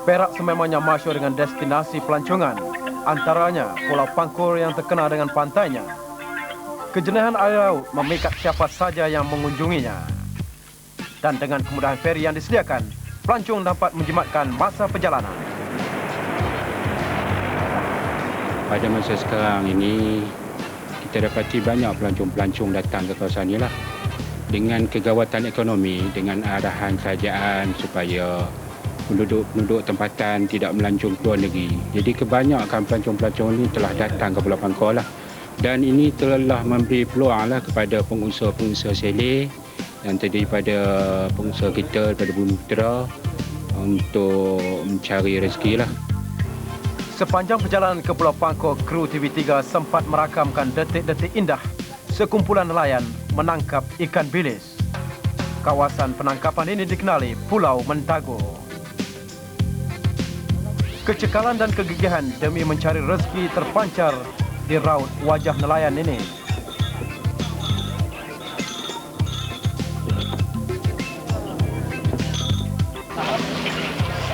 Perak sememangnya masyhur dengan destinasi pelancongan, antaranya Pulau Pangkor yang terkenal dengan pantainya. Kejernihan air laut memikat siapa saja yang mengunjunginya. Dan dengan kemudahan feri yang disediakan, pelancong dapat menjimatkan masa perjalanan. Pada masa sekarang ini, kita dapati banyak pelancong-pelancong datang ke kawasan ini lah. Dengan kegawatan ekonomi, dengan arahan kerajaan supaya penduduk-penduduk tempatan tidak melancong ke luar negeri. Jadi kebanyakan pelancong-pelancong ini telah datang ke Pulau Pangkor lah. Dan ini telah memberi peluang lah kepada pengusaha-pengusaha sele dan daripada pengusaha kita daripada Bumi Putra untuk mencari rezeki lah. Sepanjang perjalanan ke Pulau Pangkor, kru TV3 sempat merakamkan detik-detik indah sekumpulan nelayan menangkap ikan bilis. Kawasan penangkapan ini dikenali Pulau Mentago. Kecekalan dan kegigihan demi mencari rezeki terpancar di raut wajah nelayan ini.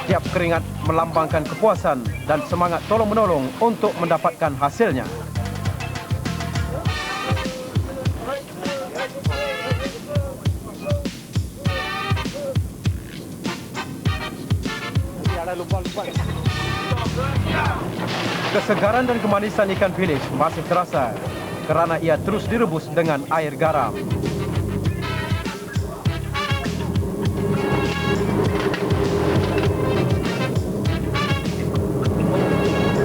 Setiap keringat melambangkan kepuasan dan semangat tolong-menolong untuk mendapatkan hasilnya. Kesegaran dan kemanisan ikan bilis masih terasa kerana ia terus direbus dengan air garam.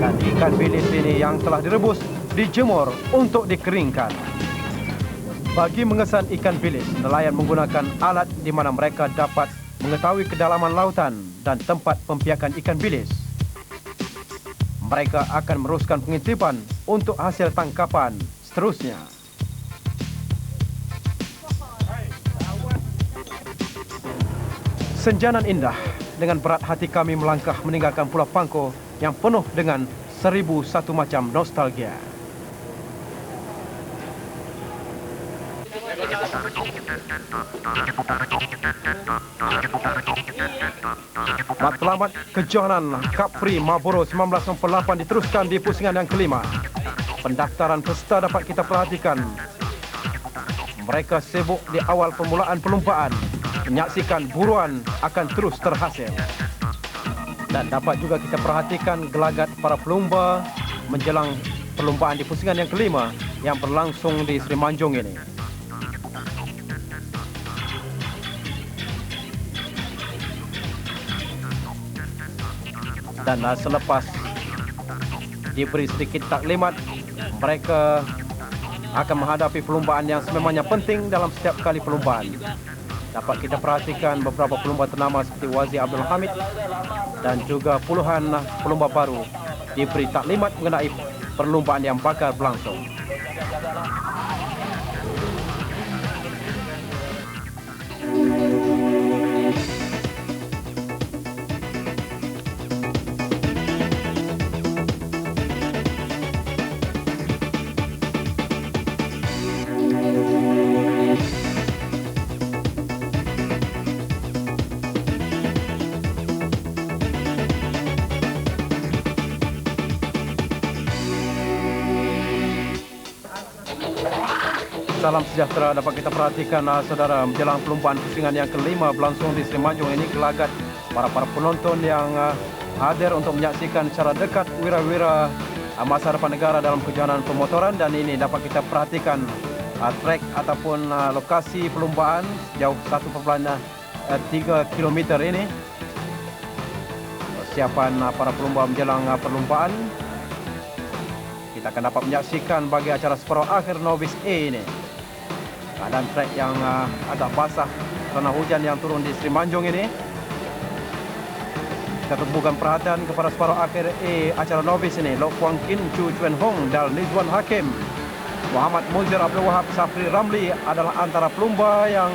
Dan ikan bilis ini yang telah direbus dijemur untuk dikeringkan. Bagi mengesan ikan bilis, nelayan menggunakan alat di mana mereka dapat mengetahui kedalaman lautan dan tempat pembiakan ikan bilis. Mereka akan meneruskan pengintipan untuk hasil tangkapan seterusnya. Senjanan indah, dengan berat hati kami melangkah meninggalkan Pulau Pangkor yang penuh dengan 1001 macam nostalgia. Matlamat kejohanan Capri Marlboro 1998 diteruskan di pusingan yang kelima. Pendaftaran peserta dapat kita perhatikan. Mereka sibuk di awal permulaan perlumbaan, menyaksikan buruan akan terus terhasil. Dan dapat juga kita perhatikan gelagat para pelumba menjelang perlumbaan di pusingan yang kelima yang berlangsung di Semenanjung ini. Dan selepas diberi sedikit taklimat, mereka akan menghadapi perlumbaan yang sememangnya penting dalam setiap kali perlumbaan. Dapat kita perhatikan beberapa pelumba ternama seperti Wazir Abdul Hamid dan juga puluhan pelumba baru diberi taklimat mengenai perlumbaan yang bakal berlangsung. Salam sejahtera dapat kita perhatikan saudara, menjelang perlumbaan pusingan yang kelima berlangsung di Semenanjung ini, gelagat para penonton yang hadir untuk menyaksikan secara dekat wira-wira masa depan negara dalam kejohanan pemotoran. Dan ini dapat kita perhatikan trek ataupun lokasi perlumbaan sejauh 1,3 km ini. Persiapan para pelumba menjelang perlumbaan. Kita akan dapat menyaksikan bagi acara separuh akhir Novice A ini. Keadaan trek yang agak basah kerana hujan yang turun di Semenanjung ini. Kita tumpukan perhatian kepada separuh akhir acara Novice ini. Lok Kuang Kin, Chu Chuen Hong dan Nizwan Hakim. Muhammad Muzir Abdul Wahab, Safri Ramli adalah antara pelumba yang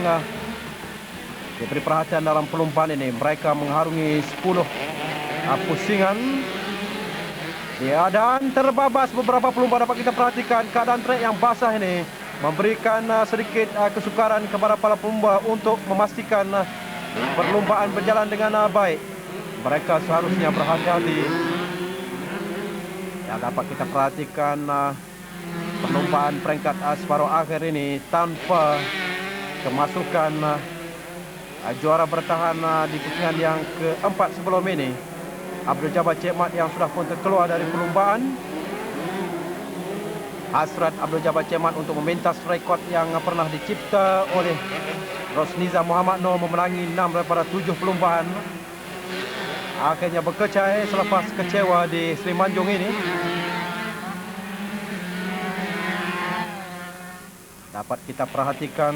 diberi perhatian dalam perlumbaan ini. Mereka mengharungi 10 pusingan. Ya, dan terbabas beberapa pelumba dapat kita perhatikan. Keadaan trek yang basah ini memberikan sedikit kesukaran kepada para pelumba untuk memastikan perlumbaan berjalan dengan baik. mereka seharusnya berhati-hati. Yang dapat kita perhatikan perlombaan peringkat separuh akhir ini tanpa kemasukan juara bertahan di pusingan yang keempat sebelum ini. Abdul Jabbar Cik Mat yang sudah pun terkeluar dari perlombaan. Hasrat Abdul Jabbar Cik Mat untuk memintas rekod yang pernah dicipta oleh Rosniza Muhammad Noor memenangi 6 daripada 7 perlombaan. Akhirnya berkecai selepas kecewa di Seri Manjung ini. Dapat kita perhatikan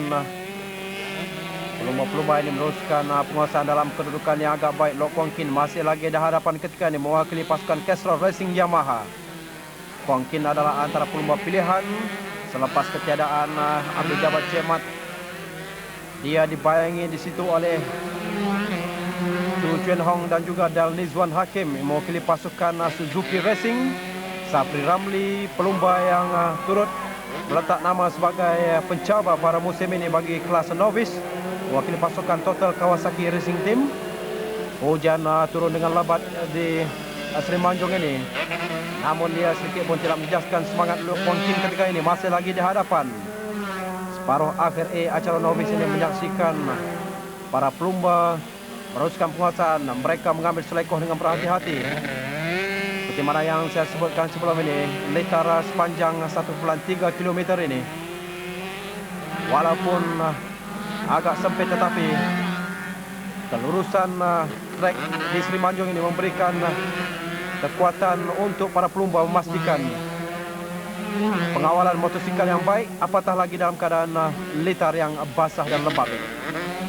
pelumba-pelumba ini meneruskan penguasaan dalam kedudukan yang agak baik. Lok Kuang Kin masih lagi di hadapan ketika ini mewakili pasukan Castrol Racing Yamaha. Kuang Kin adalah antara pelumba pilihan selepas ketiadaan Abdul Jabbar Cik Mat. Dia dibayangi di situ oleh Chu Chuan Hong dan juga Dal Nizwan Hakim mewakili pasukan Suzuki Racing. Safri Ramli, pelumba yang turut meletak nama sebagai pencabar pada musim ini bagi kelas novice, mewakili pasukan Total Kawasaki Racing Team. Hujan turun dengan lebat di Seri Manjung ini, namun dia sedikit pun tidak menjejaskan semangat Lok Kuang Kin ketika ini. Masih lagi di hadapan. Separuh akhir acara novice ini menyaksikan para pelumba meneruskan penguasaan. Mereka mengambil selekoh dengan berhati-hati. Seperti mana yang saya sebutkan sebelum ini, litar sepanjang 1,3 km ini, walaupun agak sempit tetapi kelurusan trek di Seri Manjung ini memberikan kekuatan untuk para pelumba memastikan pengawalan motosikal yang baik, apatah lagi dalam keadaan litar yang basah dan lembab.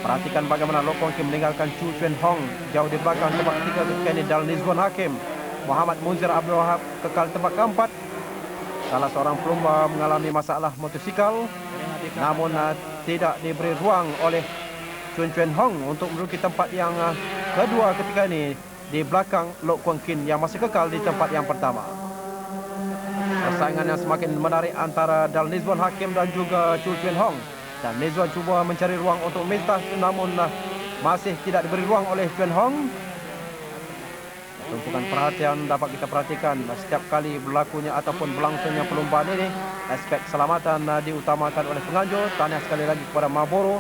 Perhatikan bagaimana Lok Kuang Kin meninggalkan Chu Chuan Hong jauh di belakang tempat ketiga ketika ini. Dal Nizwan Hakim, Muhammad Munzir Abdul Wahab kekal tempat keempat. Salah seorang pelumba mengalami masalah motosikal, namun tidak diberi ruang oleh Chu Chuan Hong untuk menduduki tempat yang kedua ketika ini di belakang Lok Kuang Kin yang masih kekal di tempat yang pertama. Persaingan yang semakin menarik antara Dal Nizwan Hakim dan juga Chu Chuan Hong. Dan Nizwan cuba mencari ruang untuk memintas, namun masih tidak diberi ruang oleh Chuan Hong. Tumpukan perhatian dapat kita perhatikan setiap kali berlakunya ataupun berlangsungnya perlombaan ini. Aspek keselamatan diutamakan oleh penganjur. Tahniah sekali lagi kepada Marlboro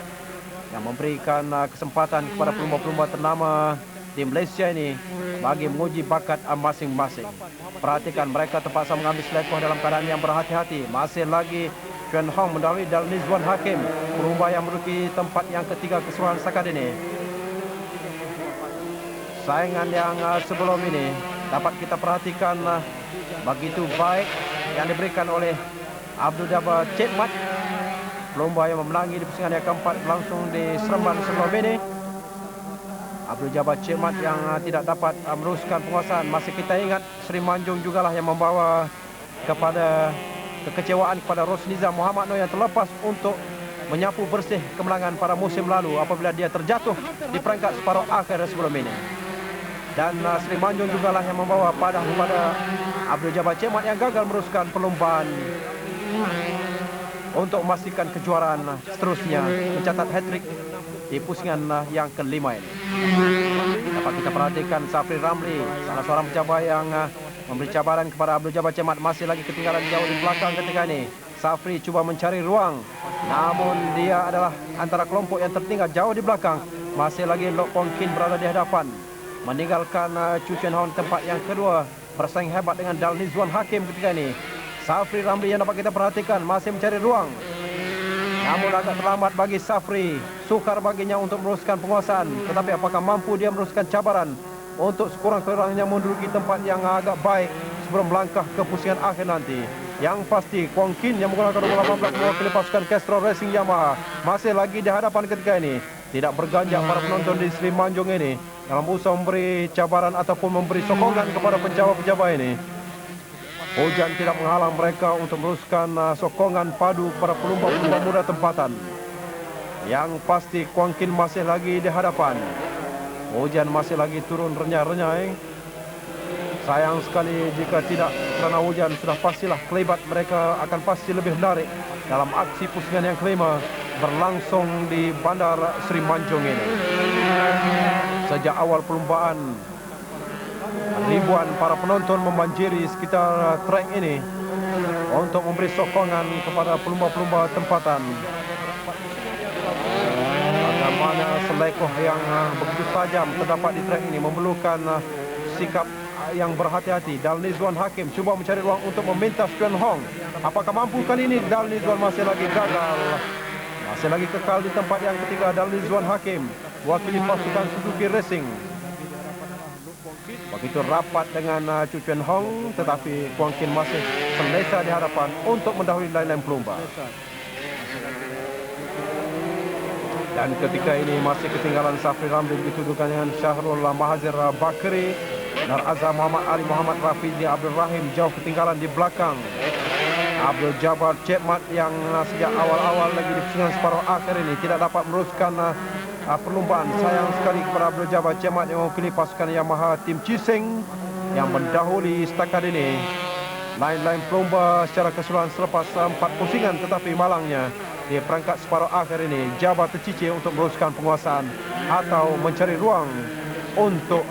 yang memberikan kesempatan kepada pelumba-pelumba ternama di Malaysia ini bagi menguji bakat masing-masing. Perhatikan mereka terpaksa mengambil selekoh dalam keadaan yang berhati-hati. Masih lagi Chuan Hong mendahului Dal Nizwan Hakim, pelumba yang menduduki tempat yang ketiga keseluruhan setakat ini. Saingan yang sebelum ini dapat kita perhatikan begitu baik yang diberikan oleh Abdul Jabbar Cik Mat, pelumba yang memenangi di pusingan yang keempat berlangsung di Seremban sebelum ini. Abdul Jabbar Cik Mat yang tidak dapat meneruskan penguasaan. Masih kita ingat Seri Manjung jugalah yang membawa kepada kekecewaan kepada Rosniza Muhammad Noor yang terlepas untuk menyapu bersih kemenangan pada musim lalu apabila dia terjatuh di peringkat separuh akhir sebelum ini. Dan Seri Manjung jugalah yang membawa padah kepada Abdul Jabbar Cik Mat yang gagal meneruskan perlombaan untuk memastikan kejuaraan seterusnya, mencatat hat-trick di pusingan yang kelima ini. Dapat kita perhatikan Safri Ramli, salah seorang pencabar yang memberi cabaran kepada Abdul Jabbar Cik Mat, masih lagi ketinggalan jauh di belakang ketika ini. Safri cuba mencari ruang, namun dia adalah antara kelompok yang tertinggal jauh di belakang. Masih lagi Lok Kuang Kin berada di hadapan, meninggalkan Chu Chuan Hong tempat yang kedua, bersaing hebat dengan Dal Nizwan Hakim ketika ini. Safri Ramli yang dapat kita perhatikan masih mencari ruang, namun agak terlambat bagi Safri. Sukar baginya untuk meneruskan penguasaan, tetapi apakah mampu dia meneruskan cabaran untuk sekurang-kurangnya menduduki tempat yang agak baik sebelum melangkah ke pusingan akhir nanti. Yang pasti Kuang Kin yang menggunakan nomor 18 mewakili pasukan Castrol Racing Yamaha masih lagi di hadapan ketika ini. Tidak berganjak para penonton di Seri Manjung ini dalam usaha memberi cabaran ataupun memberi sokongan kepada pencabar-pencabar ini. Hujan tidak menghalang mereka untuk meneruskan sokongan padu kepada pelumba-pelumba muda tempatan. Yang pasti Kuang Kin masih lagi di hadapan. Hujan masih lagi turun renyah-renyah. Sayang sekali jika tidak kerana hujan, sudah pastilah kelibat mereka akan pasti lebih menarik dalam aksi pusingan yang kelima berlangsung di Bandar Seri Manjung ini. Sejak awal perlombaan Ribuan para penonton membanjiri sekitar trek ini untuk memberi sokongan kepada pelumba-pelumba tempatan. Bagaimana selekoh yang begitu tajam terdapat di trek ini memerlukan sikap yang berhati-hati. Dal Nizwan Hakim cuba mencari ruang untuk meminta Chuan Hong. Apakah mampu kali ini? Dal Nizwan masih lagi gagal. Masih lagi kekal di tempat yang ketiga. Dal Nizwan Hakim, wakili pasukan Suzuki Racing. Begitu rapat dengan Chu Chuan Hong, tetapi Kuang Kin masih selesa di hadapan untuk mendahului lain-lain pelumba. Dan ketika ini masih ketinggalan Safri Ramli dituduhkan dengan Syahrul Mahazir Bakri. Nar Azhar Muhammad Ali Muhammad Rafizi Abdul Rahim jauh ketinggalan di belakang. Abdul Jabbar Cik Mat yang sejak awal-awal lagi di pusingan separuh akhir ini tidak dapat meneruskan perlumbaan. Sayang sekali kepada Abdul Jabbar Cik Mat yang mewakili pasukan Yamaha Tim Cising yang mendahului setakat ini lain-lain pelumba secara keseluruhan selepas 4 pusingan, tetapi malangnya di perangkat separuh akhir ini Jabbar tercicir untuk meneruskan penguasaan atau mencari ruang untuk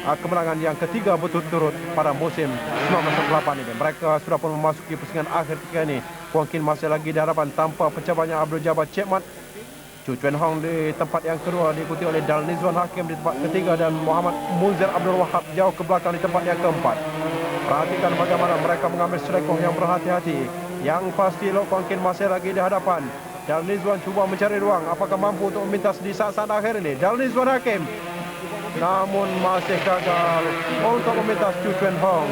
kemenangan yang ketiga berturut-turut pada musim 1998 ini. Mereka sudah pun memasuki pusingan akhir ketika ini. Kuang Kin masih lagi di hadapan tanpa pencabarnya Abdul Jabbar Cik Mat. Chu Chuan Hong di tempat yang kedua diikuti oleh Dal Nizwan Hakim di tempat ketiga dan Muhammad Munzir Abdul Wahab jauh ke belakang di tempat yang keempat. Perhatikan bagaimana mereka mengambil selekoh yang berhati-hati. Yang pasti Lok Kuang Kin masih lagi di hadapan. Dal Nizwan cuba mencari ruang. Apakah mampu untuk memintas di saat-saat akhir ini? Dal Nizwan Hakim namun masih gagal untuk memintas Chu Chuan Hong.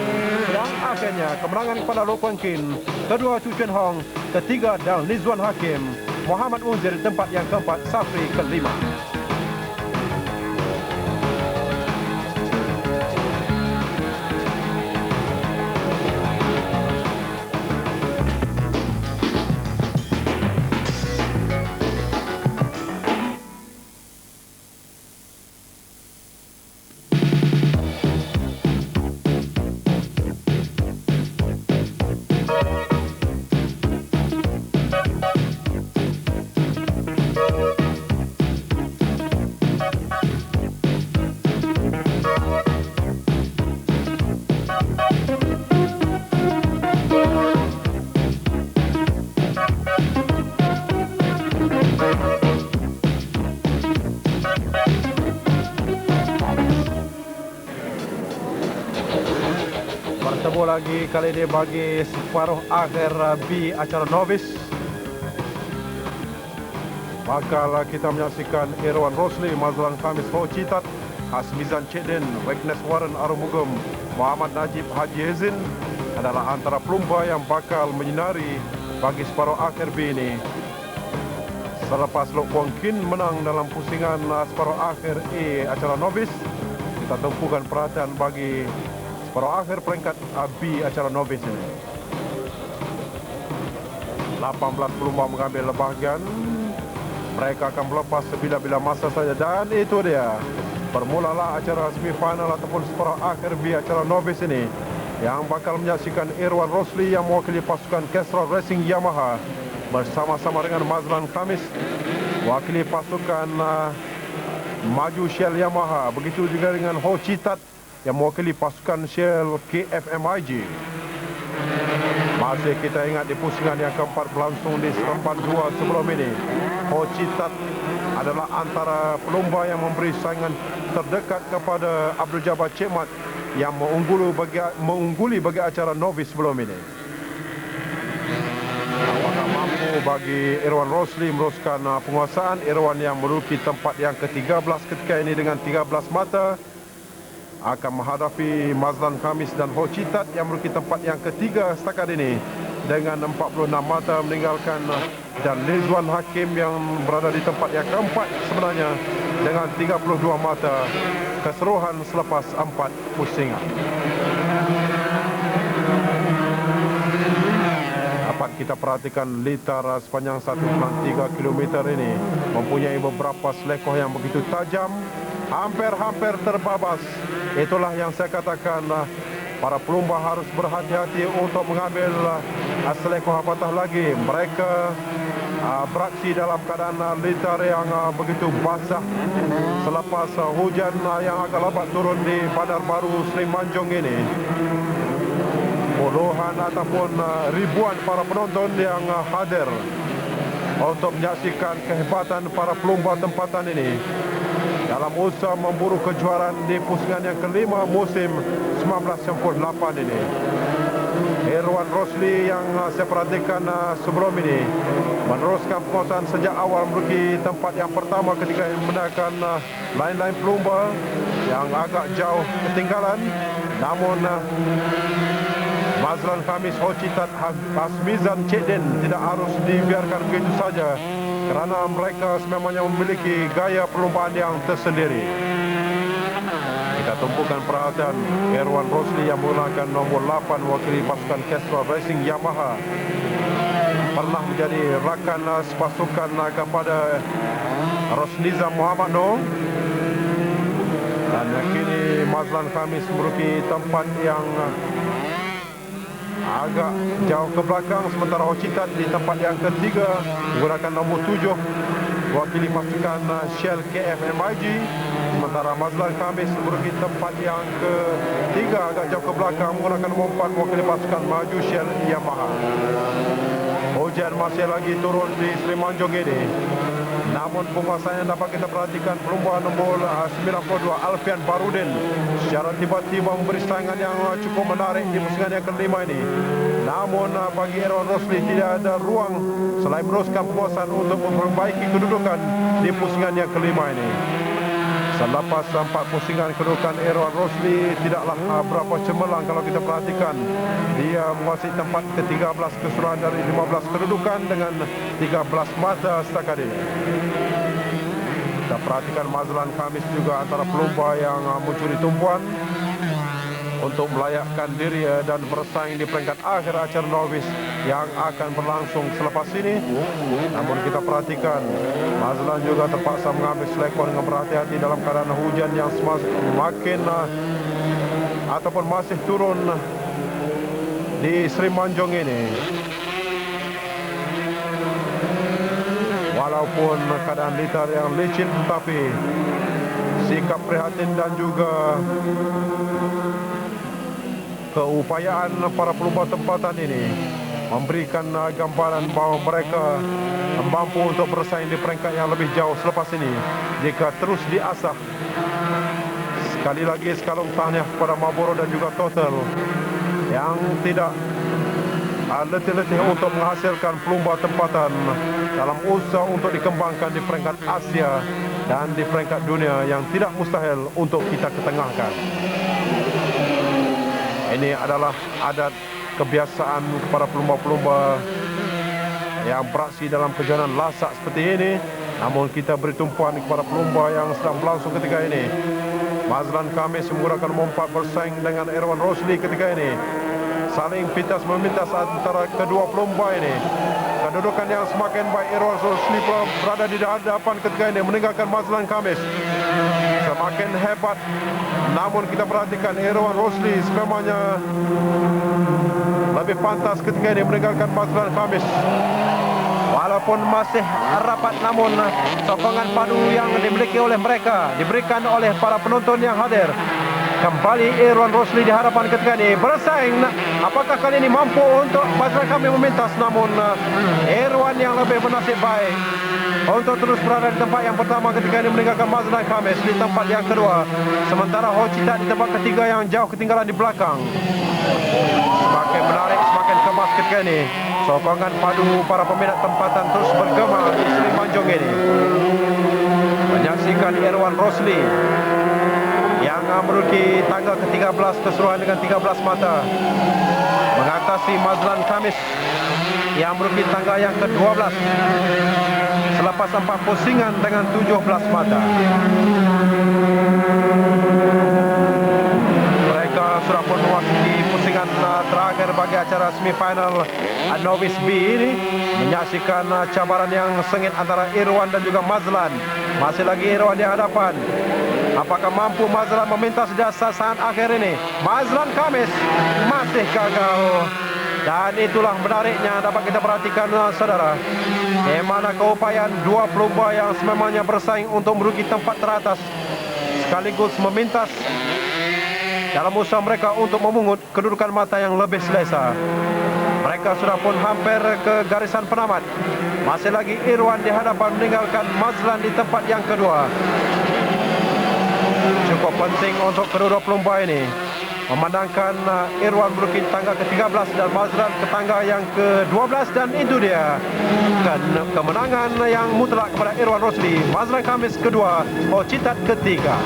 Dan akhirnya kemenangan kepada Lok Kuang Kin. Kedua Chu Chuan Hong, ketiga Dal Nizwan Hakim. Muhammad Munzir tempat yang keempat, Safri kelima. Bertemu lagi kali ini bagi separuh akhir B acara novice. Bakal kita menyaksikan Irwan Rosli, Mazlan Khamis Ho Citat, Hasmizan Cedin, Wegnes Warren Arumugum, Muhammad Najib Haji Hezin adalah antara pelumba yang bakal menyinari bagi separuh akhir B ini. Selepas Lok Kuang Kin menang dalam pusingan separuh akhir A acara novice, kita tumpukan perhatian bagi separuh akhir peringkat B acara novice ini. 18 pelumba mengambil bahagian. Mereka akan melepas sebila-bila masa saja. Dan itu dia, bermulalah acara semifinal ataupun separuh akhir B acara novice ini, yang bakal menyaksikan Irwan Rosli yang mewakili pasukan Kestrel Racing Yamaha bersama-sama dengan Mazlan Khamis wakili pasukan Maju Shell Yamaha. Begitu juga dengan Ho Citat yang mewakili pasukan Shell KFMIG. Masih kita ingat di pusingan yang keempat berlangsung di serempat 2 sebelum ini. Ho Citat adalah antara pelumba yang memberi saingan terdekat kepada Abdul Jabbar Cik Mat yang mengungguli bagi acara novice sebelum ini. Apakah mampu bagi Irwan Rosli meneruskan penguasaan? Irwan yang meruki tempat yang ke-13 ketika ini dengan 13 mata akan menghadapi Mazlan Khamis dan Ho Citat yang meruki tempat yang ketiga setakat ini dengan 46 mata meninggalkan, dan Nizwan Hakim yang berada di tempat yang keempat sebenarnya dengan 32 mata keseluruhan selepas 4 pusingan. Dapat kita perhatikan litar sepanjang 1.3 km ini mempunyai beberapa selekoh yang begitu tajam, hampir-hampir terbabas. Itulah yang saya katakan para pelumba harus berhati-hati untuk mengambil selekoh apatah lagi. Mereka beraksi dalam keadaan litar yang begitu basah selepas hujan yang agak lebat turun di Bandar Baru Seri Manjung ini. Puluhan ataupun ribuan para penonton yang hadir untuk menyaksikan kehebatan para pelumba tempatan ini dalam usaha memburu kejuaraan di pusingan yang kelima musim 1998 ini. Irwan Rosli yang saya perhatikan sebelum ini meneruskan penguasaan sejak awal, merugi tempat yang pertama ketika menangkan lain-lain pelumba yang agak jauh ketinggalan. Namun Mazlan Khamis, Hocitat, Hasmizan, Cekden tidak harus dibiarkan begitu saja kerana mereka sememangnya memiliki gaya perlombaan yang tersendiri. Kita tumpukan perhatian Irwan Rosli yang menggunakan nombor 8 mewakili pasukan Kestrel Racing Yamaha. Pernah menjadi rakan sepasukan kepada Rosnizam Muhammad Noor. Dan kini Mazlan Khamis merugi tempat yang agak jauh ke belakang, sementara Hocitat di tempat yang ketiga menggunakan nombor 7 wakili pasukan Shell KFMIG, sementara Mazlan Khamis merugi tempat yang ketiga agak jauh ke belakang menggunakan nombor 4 wakili pasukan Maju Shell Yamaha. Hujan masih lagi turun di Seri Manjung ini, namun penguasaan yang dapat kita perhatikan pelumba nombor 92 Alfian Barudin secara tiba-tiba memberi saingan yang cukup menarik di pusingan yang kelima ini. Namun bagi Irwan Rosli tidak ada ruang selain meneruskan penguasaan untuk memperbaiki kedudukan di pusingan yang kelima ini. Selepas 4 pusingan kedudukan, Irwan Rosli tidaklah berapa cemerlang kalau kita perhatikan. Dia menguasai tempat ke-13 keseluruhan dari 15 kedudukan dengan 13 mata setakat ini. Kita perhatikan Mazlan Khamis juga antara pelumba yang mencuri tumpuan untuk melayakkan diri dan bersaing di peringkat akhir acara novice yang akan berlangsung selepas ini. Namun kita perhatikan Mazlan juga terpaksa mengambil selekor dengan berhati-hati dalam keadaan hujan yang semakin ataupun masih turun di Seri Manjung ini. Walaupun keadaan litar yang licin, tetapi sikap prihatin dan juga keupayaan para pelumba tempatan ini memberikan gambaran bahawa mereka mampu untuk bersaing di peringkat yang lebih jauh selepas ini jika terus diasah. Sekali lagi sekalung tahniah kepada Marlboro dan juga Total yang tidak letih-letih untuk menghasilkan pelumba tempatan dalam usaha untuk dikembangkan di peringkat Asia dan di peringkat dunia yang tidak mustahil untuk kita ketengahkan. Ini adalah adat kebiasaan para pelumba-pelumba yang beraksi dalam kejuaraan lasak seperti ini. Namun kita beri tumpuan kepada pelumba yang sedang berlangsung ketika ini. Mazlan Khamis menggunakan nombor 4 bersaing dengan Irwan Rosli ketika ini. Saling pintas memintas antara kedua pelumba ini. Kedudukan yang semakin baik, Irwan Rosli berada di hadapan ketika ini meninggalkan Mazlan Khamis. Semakin hebat. Namun kita perhatikan Irwan Rosli sememangnya lebih pantas ketika ini meninggalkan Mazlan Khamis. Walaupun masih rapat, namun sokongan padu yang dimiliki oleh mereka diberikan oleh para penonton yang hadir. Kembali Irwan Rosli di hadapan ketika ini bersaing. Apakah kali ini mampu untuk Mazlan Khamis memintas? Namun Irwan yang lebih bernasib baik untuk terus berada di tempat yang pertama ketika ini meninggalkan Mazlan Khamis di tempat yang kedua. Sementara Hocitat di tempat ketiga yang jauh ketinggalan di belakang. Semakin menarik, semakin kemas ketika ini. Sokongan padu para peminat tempatan terus bergema di Seri Manjung ini. Menyaksikan Irwan Rosli yang merugi tangga ke-13 keseluruhan dengan 13 mata mengatasi Mazlan Khamis yang merugi tangga yang ke-12 selepas 4 pusingan dengan 17 mata. Mereka sudah pun memasuki pusingan terakhir bagi acara semifinal Novice B ini. Menyaksikan cabaran yang sengit antara Irwan dan juga Mazlan. Masih lagi Irwan di hadapan. Apakah mampu Mazlan memintas di saat akhir ini? Mazlan Khamis masih gagal. Dan itulah menariknya dapat kita perhatikan, saudara, di mana keupayaan dua pelumba yang sememangnya bersaing untuk merugi tempat teratas sekaligus memintas dalam usaha mereka untuk memungut kedudukan mata yang lebih selesa. Mereka sudah pun hampir ke garisan penamat. Masih lagi Irwan di hadapan meninggalkan Mazlan di tempat yang kedua. Cukup penting untuk kedua pelumba ini memandangkan Irwan merugi tangga ke-13 dan Mazlan ke tangga yang ke-12, dan itu dia kemenangan yang mutlak kepada Irwan Rosli. Mazlan Khamis kedua, Citat ketiga.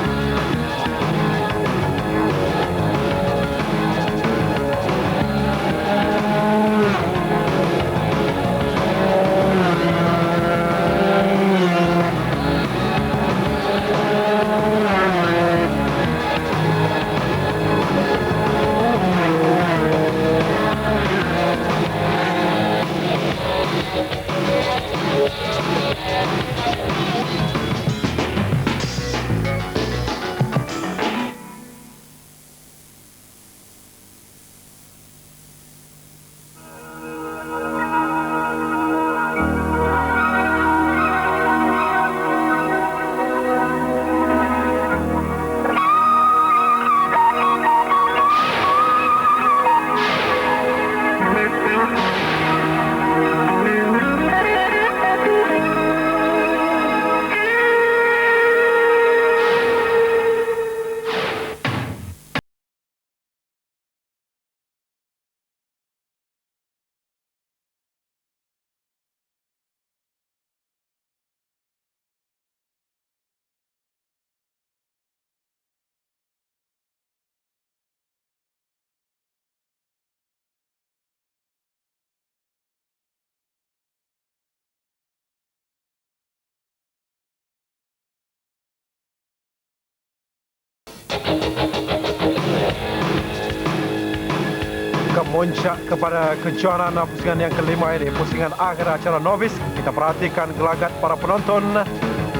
Kemuncak kepada kejuaraan pusingan yang kelima ini, pusingan akhir acara novis. Kita perhatikan gelagat para penonton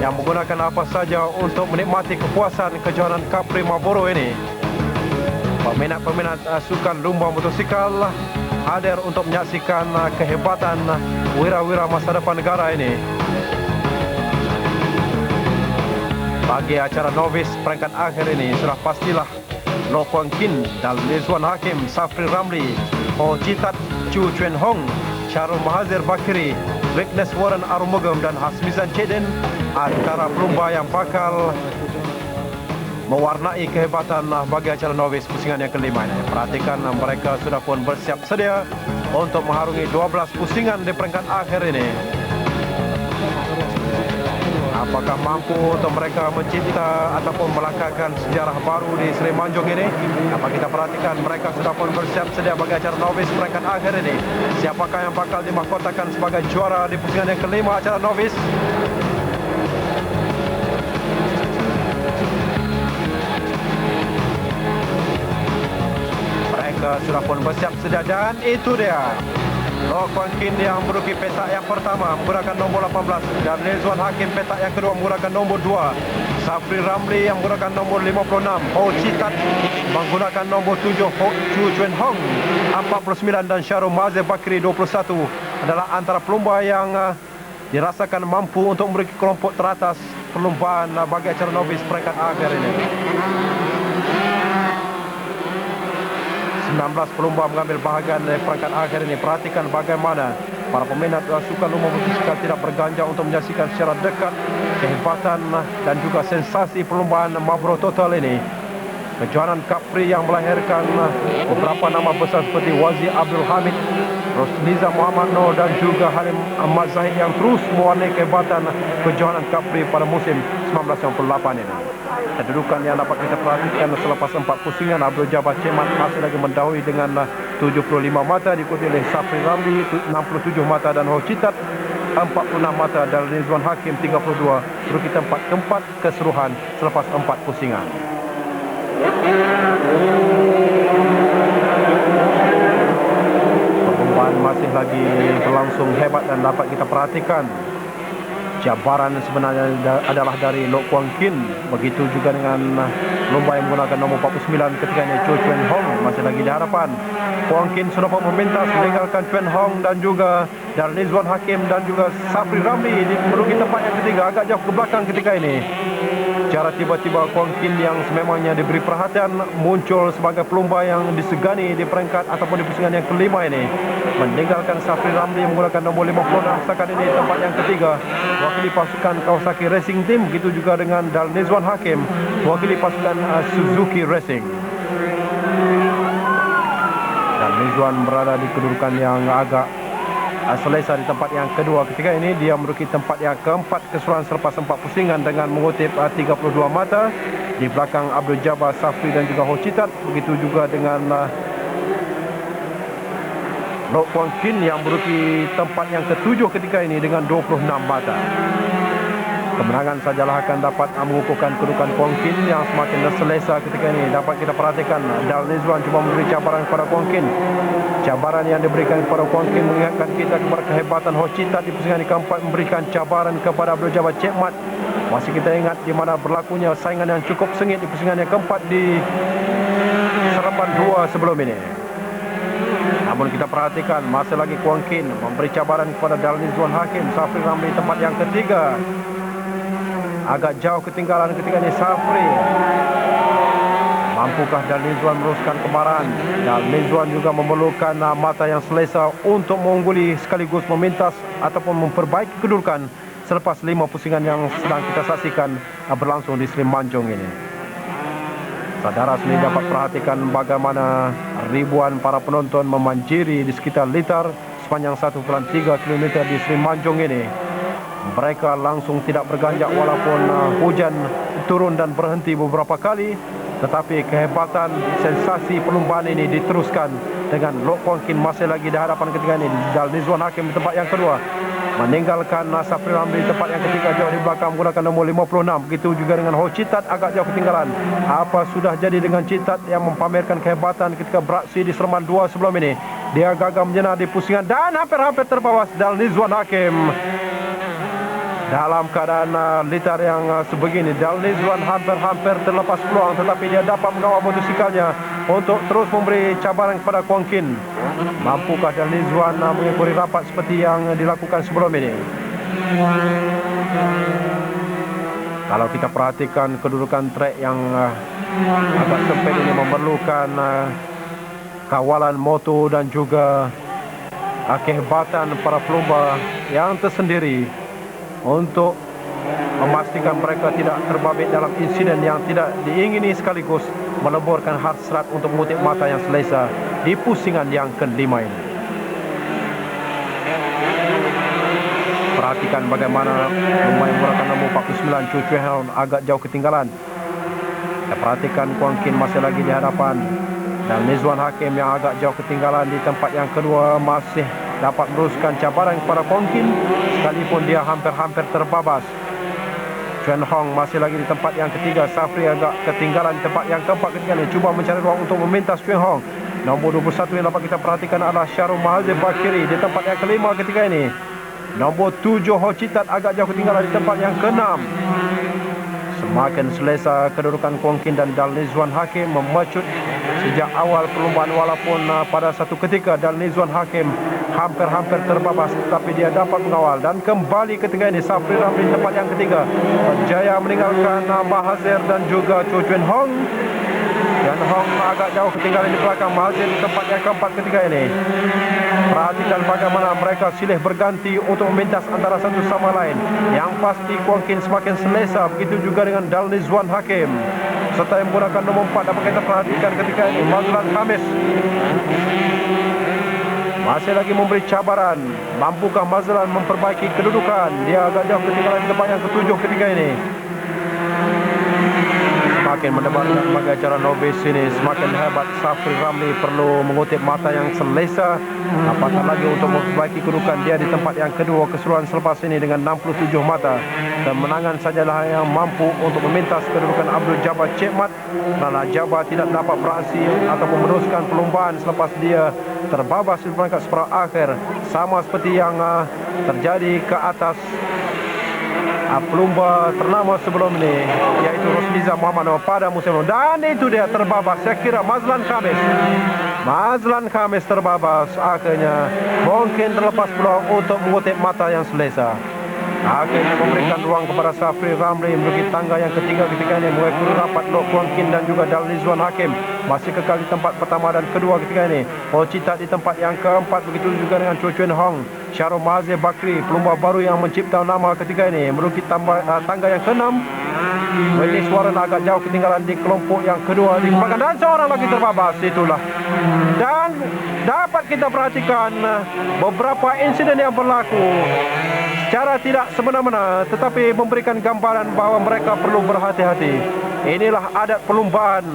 yang menggunakan apa saja untuk menikmati kepuasan kejuaraan Capri Marlboro ini. Peminat-peminat sukan lumba motosikal hadir untuk menyaksikan kehebatan wira-wira masa depan negara ini. Bagi acara novis peringkat akhir ini sudah pastilah Lo Kuang Kin dan Rizwan Hakim, Safri Ramli, Ho Citat, Chu Chuan Hong, Syarul Mahazir Bakri, Witness Warren Arumugam dan Hasmizan Ceden antara pelumba yang bakal mewarnai kehebatan bagi acara novis pusingan yang kelima ini. Perhatikan mereka sudah pun bersiap sedia untuk mengharungi 12 pusingan di peringkat akhir ini. Apakah mampu untuk mereka mencipta ataupun melangkahkan sejarah baru di Seri Manjung ini? Dapat kita perhatikan mereka sudah pun bersiap sedia bagi acara novis peringkat akhir ini. Siapakah yang bakal dimahkotakan sebagai juara di pusingan yang kelima acara novis? Mereka sudah pun bersiap sedia dan itu dia Lo Kuang Kin yang menduduki petak yang pertama menggunakan nombor 18 dan Rizwan Hakim petak yang kedua menggunakan nombor 2. Safri Ramli yang menggunakan nombor 56. Ho Citat menggunakan nombor 7. Ho Chu Chuan Hong 49 dan Syarul Mahazir Bakri 21 adalah antara pelumba yang dirasakan mampu untuk memberi kelompok teratas perlombaan bagi acara novis peringkat akhir ini. 19 pelumba mengambil bahagian dari peringkat akhir ini. Perhatikan bagaimana para peminat sukan lumba motosikal tidak berganjang untuk menyaksikan secara dekat kehebatan dan juga sensasi perlombaan Marlboro Total ini. Kejuaraan Capri yang melahirkan beberapa nama besar seperti Wazir Abdul Hamid, Rosniza Muhammad Noor dan juga Halim Ahmad Zahid yang terus mewarnai kehebatan kejuaraan Capri pada musim 1998 ini. Kedudukan yang dapat kita perhatikan selepas 4 pusingan, Abdul Jabbar Cemat masih lagi mendahului dengan 75 mata, diikuti oleh Safri Ramli 67 mata dan Ho Citat 46 mata dan Rizwan Hakim 32 merugi tempat keempat keseluruhan selepas 4 pusingan. Perlombaan masih lagi berlangsung hebat dan dapat kita perhatikan Cabaran sebenarnya adalah dari Lok Kuang Kin. Begitu juga dengan lomba yang menggunakan nombor 49 ketika ini Cho Chuen Hong masih lagi di hadapan. Kuang Kin sudah memintas meninggalkan Chuen Hong dan juga Darul Izwan Hakim dan juga Safri Ramli menuju tempat yang ketiga, agak jauh ke belakang ketika ini. Cara tiba-tiba Kuang Kin yang sememangnya diberi perhatian muncul sebagai pelumba yang disegani di peringkat ataupun di pusingan yang kelima ini, meninggalkan Safri Ramli yang menggunakan nombor 56 setakat ini tempat yang ketiga, wakili pasukan Kawasaki Racing Team. Begitu juga dengan Darul Izwan Hakim, wakili pasukan Suzuki Racing. Darul Izwan berada di kedudukan yang agak selesa di tempat yang kedua ketika ini. Dia menduduki tempat yang keempat keseluruhan selepas 4 pusingan dengan mengutip 32 mata. Di belakang Abdul Jabbar, Safri dan juga Ho Chitat. Begitu juga dengan Lok Kuang Kin yang menduduki tempat yang ketujuh ketika ini dengan 26 mata. Kemenangan sajalah akan dapat mengukuhkan kedudukan Kuang Kin yang semakin selesa ketika ini. Dapat kita perhatikan Darul Izwan cuba memberi cabaran kepada Kuang Kin. Cabaran yang diberikan kepada Kuang Kin mengingatkan kita kepada kehebatan Ho Chitat di pusingan yang keempat, memberikan cabaran kepada Abdul Jabbar Cek Mat. Masih kita ingat di mana berlakunya saingan yang cukup sengit di pusingan yang keempat di serapan 2 sebelum ini. Namun kita perhatikan masih lagi Kuang Kin memberi cabaran kepada Darul Izwan Hakim. Safri Ramli tempat yang ketiga, agak jauh ketinggalan ketika ini Safri. Mampukah Darul Izwan meneruskan kemarahan? Darul Izwan juga memerlukan mata yang selesa untuk mengungguli sekaligus memintas ataupun memperbaiki kedudukan selepas 5 pusingan yang sedang kita saksikan berlangsung di Sri Manjung ini. Saudara sendiri dapat perhatikan bagaimana ribuan para penonton memanjiri di sekitar Litar sepanjang 1,3 km di Sri Manjung ini. Mereka langsung tidak berganjak walaupun hujan turun dan berhenti beberapa kali. Tetapi kehebatan sensasi perlombaan ini diteruskan dengan Lok Kuang Kin masih lagi di hadapan ketika ini. Darul Izwan Hakim di tempat yang kedua, meninggalkan Safri Ramli di tempat yang ketiga jauh di belakang menggunakan nombor 56. Begitu juga dengan Ho Chitat agak jauh ketinggalan. Apa sudah jadi dengan Chitat yang mempamerkan kehebatan ketika beraksi di Seremban 2 sebelum ini? Dia gagal menyenah di pusingan dan hampir-hampir terbawas Darul Izwan Hakim. Dalam keadaan litar yang sebegini, Darul Izwan hampir-hampir terlepas peluang, tetapi dia dapat mengawal motosikalnya untuk terus memberi cabaran kepada Kuang Kin. Mampukah Darul Izwan mengikuti rapat seperti yang dilakukan sebelum ini? Kalau kita perhatikan kedudukan trek yang agak sempit ini memerlukan kawalan moto dan juga kehebatan para pelumba yang tersendiri untuk memastikan mereka tidak terbabit dalam insiden yang tidak diingini, sekaligus meleburkan hasrat untuk mengutip mata yang selesa di pusingan yang kelima ini. Perhatikan bagaimana pemain menggunakan nombor 49 Cho Chuen Hong agak jauh ketinggalan. Kita perhatikan Kuang Kin masih lagi di hadapan dan Izwan Hakim yang agak jauh ketinggalan di tempat yang kedua masih dapat meneruskan cabaran kepada Kuang Kin sekalipun dia hampir-hampir terbabas. Chuen Hong masih lagi di tempat yang ketiga. Safri agak ketinggalan di tempat yang keempat ketika ini, cuba mencari ruang untuk memintas Chuen Hong. Nombor 21 yang dapat kita perhatikan adalah Syarul Mahazir Bakiri di tempat yang kelima ketika ini. Nombor 7 Ho Chitat agak jauh ketinggalan di tempat yang keenam. Semakin selesa kedudukan Kuang Kin dan Darul Izwan Hakim memecut sejak awal perlombaan, walaupun pada satu ketika Darul Izwan Hakim hampir-hampir terbabas, tetapi dia dapat mengawal dan kembali ketika ini Safri Ramli di tempat yang ketiga berjaya meninggalkan Mahazir dan juga Cho Chuen Hong. Dan Hong agak jauh ketinggalan di belakang Mahazir di tempat yang keempat ketika ini. Perhatikan bagaimana mereka silih berganti untuk memintas antara satu sama lain. Yang pasti Kuang Kin semakin selesa, begitu juga dengan Darul Izwan Hakim serta yang menggunakan nombor 4 dapat kita perhatikan ketika ini Mazlan Khamis masih lagi memberi cabaran. Mampukah Mazlan memperbaiki kedudukan? Dia agak jauh ketinggalan di tempat yang ketujuh ketika ini. Semakin mendebarkan sebagai acara nobis ini, semakin hebat Safri Ramli perlu mengutip mata yang selesa. Apatah lagi untuk memperbaiki kedudukan dia di tempat yang kedua keseluruhan selepas ini dengan 67 mata. Kemenangan sajalah yang mampu untuk memintas kedudukan Abdul Jabbar Cek Mat, kerana Jabbar tidak dapat beraksi ataupun meneruskan perlombaan selepas dia terbabas di peringkat separuh akhir, sama seperti yang terjadi ke atas pelumba ternama sebelum ini, iaitu Rosliza Muhammad pada musim lalu. Dan itu dia terbabas. Saya kira Mazlan Khamis terbabas. Akhirnya mungkin terlepas peluang untuk mengutip mata yang selesa. Akhirnya memberikan ruang kepada Safri Ramli menuju tangga yang ketiga ketika ini mengikuti rapat Lok Kuang Kin dan juga Dal Nizwan Hakim masih kekal di tempat pertama dan kedua ketika ini. Ho Cita di tempat yang keempat, begitu juga dengan Cho Chuen Hong. Syarul Mazir Bakri, pelumba baru yang mencipta nama ketika ini, menuju tangga yang keenam. Wendy Warren agak jauh ketinggalan di kelompok yang kedua di belakang, dan seorang lagi terbabas. Itulah. Dan dapat kita perhatikan beberapa insiden yang berlaku secara tidak semena-mena, tetapi memberikan gambaran bahawa mereka perlu berhati-hati. Inilah adat perlumbaan.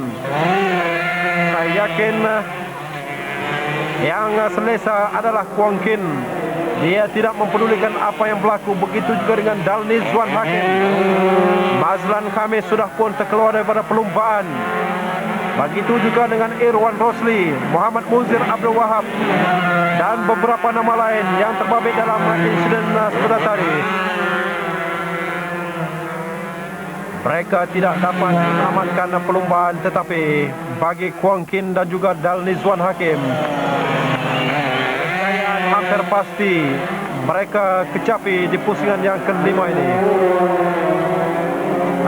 Saya yakin yang selesa adalah Kuang Kin. Dia tidak mempedulikan apa yang berlaku. Begitu juga dengan Dal Nizwan Hakim. Mazlan Khamis sudah pun terkeluar daripada perlumbaan. Begitu juga dengan Irwan Rosli, Muhammad Muzir Abdul Wahab dan beberapa nama lain yang terbabit dalam insiden sebentar tadi. Mereka tidak dapat menamatkan perlumbaan, tetapi bagi Kuang Kin dan juga Dal Nizwan Hakim, hampir pasti mereka kecapi di pusingan yang kelima ini.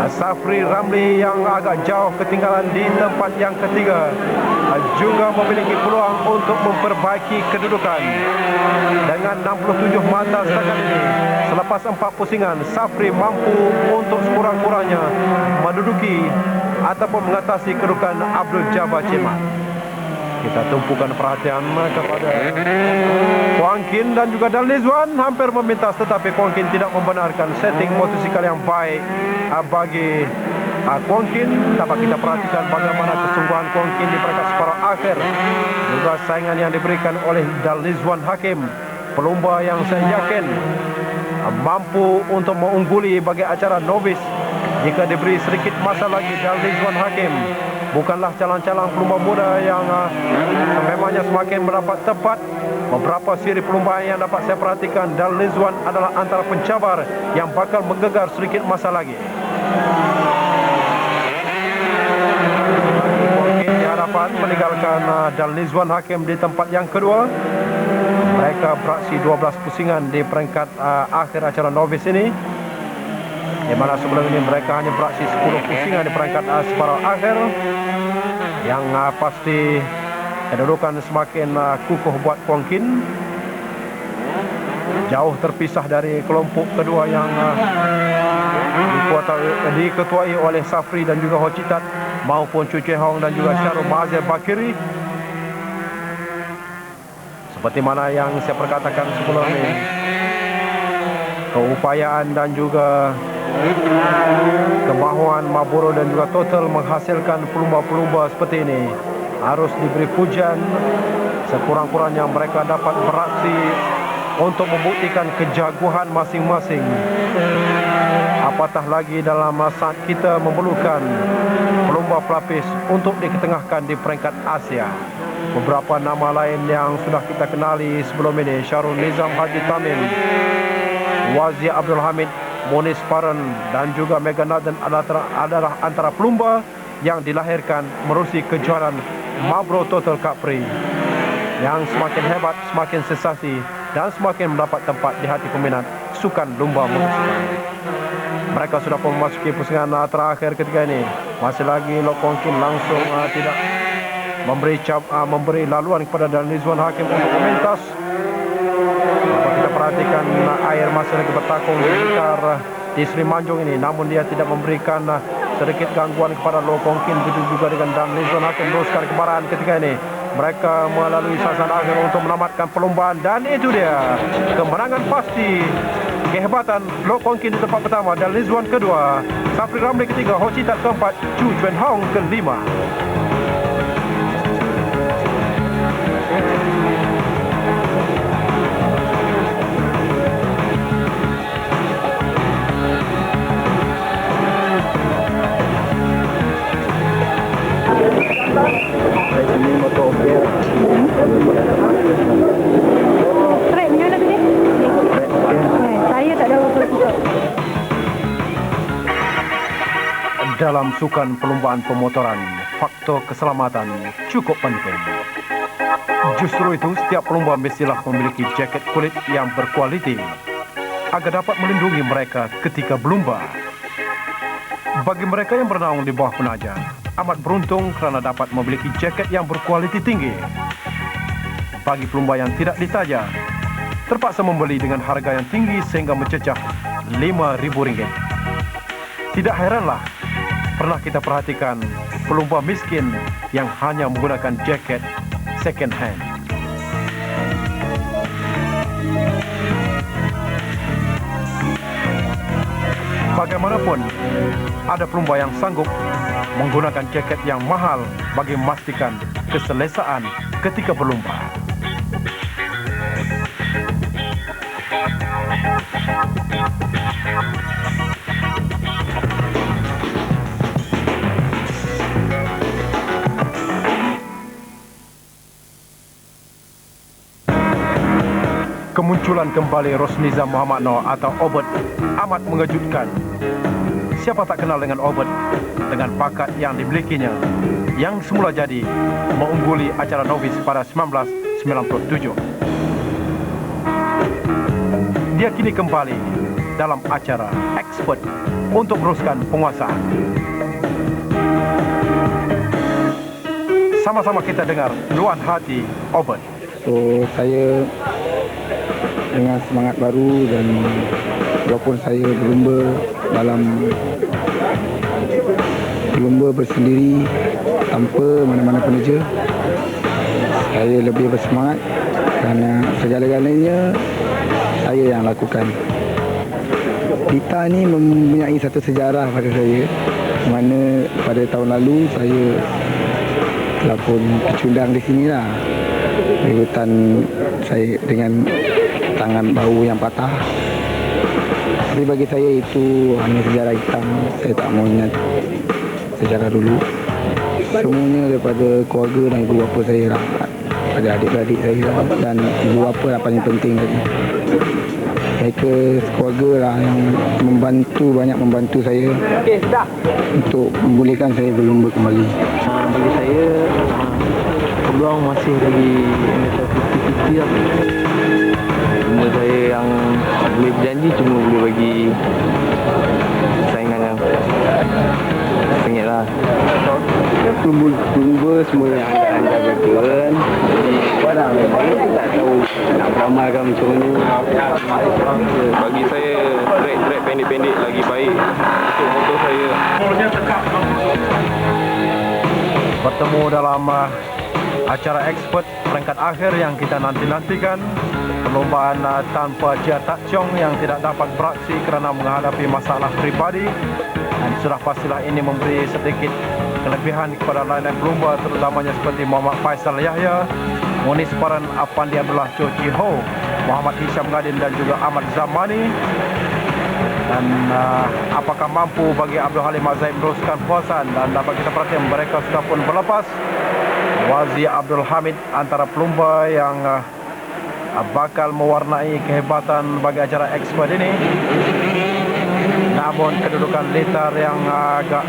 Safri Ramli yang agak jauh ketinggalan di tempat yang ketiga juga memiliki peluang untuk memperbaiki kedudukan. Dengan 67 mata setakat ini, selepas 4 pusingan, Safri mampu untuk sekurang-kurangnya menduduki ataupun mengatasi kedudukan Abdul Jabbar Cemat. Kita tumpukan perhatian kepada Kuang Kin dan juga Dal Nizwan hampir memintas, tetapi Kuang Kin tidak membenarkan setting motosikal yang baik bagi Kuang Kin. Dapat kita perhatikan bagaimana kesungguhan Kuang Kin di peringkat separuh akhir, juga saingan yang diberikan oleh Dal Nizwan Hakim, pelumba yang saya yakin mampu untuk mengungguli bagi acara novice jika diberi sedikit masa lagi. Dal Nizwan Hakim bukanlah calon-calon pelumba muda yang memangnya semakin mendapat tepat. Beberapa siri perlumbaan yang dapat saya perhatikan, Dal Nizwan adalah antara pencabar yang bakal menggegar sedikit masa lagi. Mungkin di hadapan meninggalkan Dal Nizwan Hakim di tempat yang kedua. Mereka beraksi 12 pusingan di peringkat akhir acara novice ini, di mana sebelum ini mereka hanya beraksi 10 pusingan di peringkat separuh akhir. Yang pasti kedudukan semakin kukuh buat Kuang Kin, jauh terpisah dari kelompok kedua yang diketuai oleh Safri dan juga Ho Citat maupun Cho Chuen Hong dan juga Syarul Mazir Bakri. Seperti mana yang saya perkatakan sebelum ini, keupayaan dan juga kemahuan Marlboro dan juga Total menghasilkan pelumba-pelumba seperti ini harus diberi pujian. Sekurang-kurangnya mereka dapat beraksi untuk membuktikan kejaguhan masing-masing. Apatah lagi dalam saat kita memerlukan pelumba pelapis untuk diketengahkan di peringkat Asia. Beberapa nama lain yang sudah kita kenali sebelum ini, Syarul Nizam Haji Tamim, Wazir Abdul Hamid, Monis Paran dan juga Megan Nathan adalah antara pelumba yang dilahirkan menerusi kejuaraan Marlboro Total Cup Prix yang semakin hebat, semakin sensasi dan semakin mendapat tempat di hati peminat sukan lumba motosikal. Mereka sudah pun memasuki pusingan terakhir ketika ini. Masih lagi Lok Kuang Kin langsung tidak memberi laluan kepada Dal Nizwan Hakim untuk memintas. Kita perhatikan air masih lagi bertakung di sekitar di Sri Manjung ini, namun dia tidak memberikan sedikit gangguan kepada Lok Kuang Kin. Begitu juga dengan Dal Nizwan Hakim teruskan kemarahan ketika ini. Mereka melalui sasaran akhir untuk menamatkan perlombaan, dan itu dia kemenangan pasti. Kehebatan Lok Kuang Kin di tempat pertama, Dal Nizwan kedua, Safri Ramli ketiga, Ho Citat keempat, Cho Chuen Hong kelima. Trek macam mana tu ni? Saya tak ada apa-apa. Dalam sukan perlombaan pemotoran, faktor keselamatan cukup penting. Justru itu, setiap pelumba mestilah memiliki jaket kulit yang berkualiti agar dapat melindungi mereka ketika berlumba. Bagi mereka yang bernaung di bawah penaja, amat beruntung kerana dapat memiliki jaket yang berkualiti tinggi. Bagi pelumba yang tidak ditaja, terpaksa membeli dengan harga yang tinggi sehingga mencecah RM5,000. Tidak heranlah pernah kita perhatikan pelumba miskin yang hanya menggunakan jaket second hand. Bagaimanapun, ada pelumba yang sanggup menggunakan jaket yang mahal bagi memastikan keselesaan ketika berlumba. Kemunculan kembali Rosniza Muhammad Noor atau Obert amat mengejutkan. Siapa tak kenal dengan Obert dengan bakat yang dimilikinya yang semula jadi mengungguli acara novis pada 1997. Dia kini kembali dalam acara Expert untuk teruskan penguasaan. Sama-sama kita dengar luahan hati Obert. So, saya dengan semangat baru dan walaupun saya berlumba bersendiri tanpa mana-mana penerja, saya lebih bersemangat kerana segala-galanya saya yang lakukan. Kita ni mempunyai satu sejarah pada saya, mana pada tahun lalu saya telah pun kecundang di sinilah. Ributan saya dengan tangan bau yang patah. Tapi bagi saya itu hanya sejarah hitam. Saya tak mau ingat sejarah dulu. Semuanya daripada keluarga dan ibu bapa saya lah, pada adik-beradik saya dan ibu bapa lah paling penting tadi. Mereka keluarga lah yang banyak membantu saya untuk membolehkan saya berlumba kembali. Bagi saya, peluang masih lagi 50-50 lah. Cuma saya yang boleh berjanji cuma boleh bagi saingan yang sengit lah. Pelumba semua yang anda jaga. Barang saya tak tahu nak beramalkan macam mana. Bagi saya, track pendek-pendek lagi baik untuk motor saya. Bertemu dalam acara Expert peringkat akhir yang kita nanti-nantikan. Perlombaan tanpa Chia Tak Chong yang tidak dapat beraksi kerana menghadapi masalah pribadi. Dan sudah pastilah ini memberi sedikit kelebihan kepada lain-lain pelumba, terutamanya seperti Muhammad Faisal Yahya, Munis Paran Apandi Abdullah Cho Chi Ho, Muhammad Hisham Gadin dan juga Ahmad Zamani. Dan apakah mampu bagi Abdul Halim Azzaid meneruskan puasan? Dan dapat kita perhatikan mereka sudah pun berlepas. Wazi Abdul Hamid antara pelumba yang bakal mewarnai kehebatan bagi acara Expert ini. Namun kedudukan litar yang agak